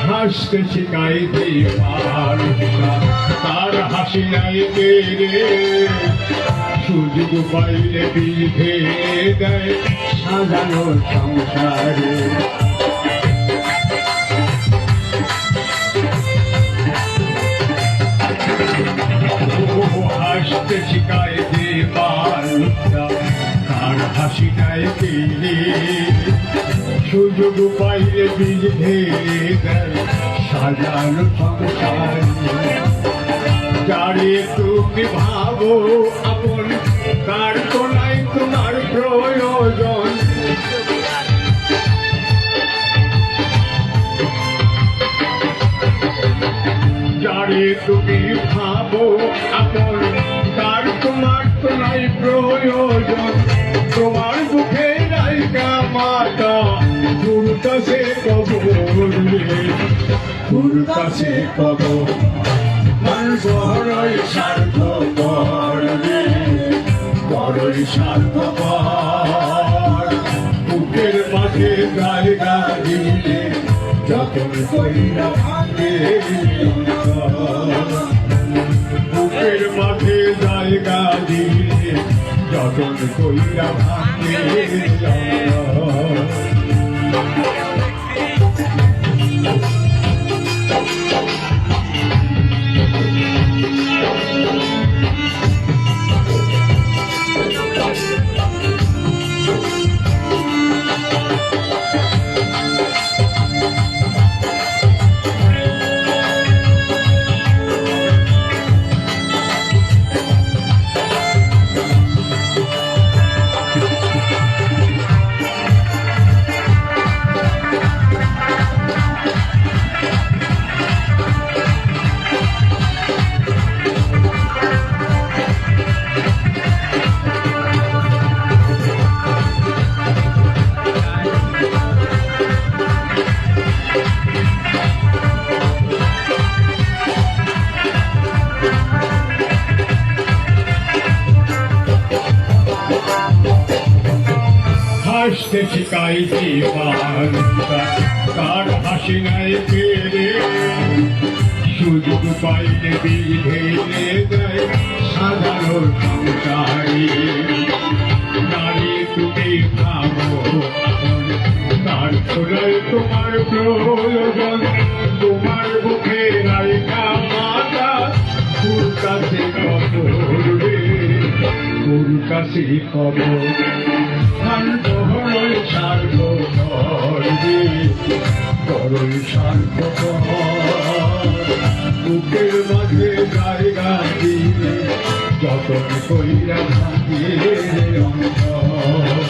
হাসতে শিখাইতে পারুষা তার হাসি নাই পেরে সুযোগ পাইলে বিধে দেয় সাজানো সংসারে হাসতে শিখাইতে পারুষা তার হাসি নাই পেরে সুযোগ পাইলে বিধে দেয় সাজানো সংসার যারে তুমি ভাবো আপন তার তো নাই তোমার প্রয়োজন যারে তুমি ভাবো আপন তার তোমার তো নাই প্রয়োজন তোমার মুখে নায়িকা মাতা গুরু কাছে কবরলে গুরু কাছে কবর বড়ই স্বার্থ করবে বড়ই স্বার্থ কর বুকের মাঝে জায়গা দিলে যতন কইরা ভাঙে বুকের মাঝে জায়গা দিলে যতন কইরা ভাঙে হাসতে শিখাইতে পারুষা তার হাসি নাই পেরে সুযোগ পাইলে বিধে দেয় সাজানো সংসারে নারী তুমি ভাবো তার খোলাই তোমার প্রয়োজন তোমার মুখে নায়িকা মাতা গুরু কাছে করবে গুরু কাছে খবর বড়ই স্বার্থ করবে বড়ই স্বার্থ বুকের মাঝে জায়গা দিলে যতন কইরা ভাঙে অন্তর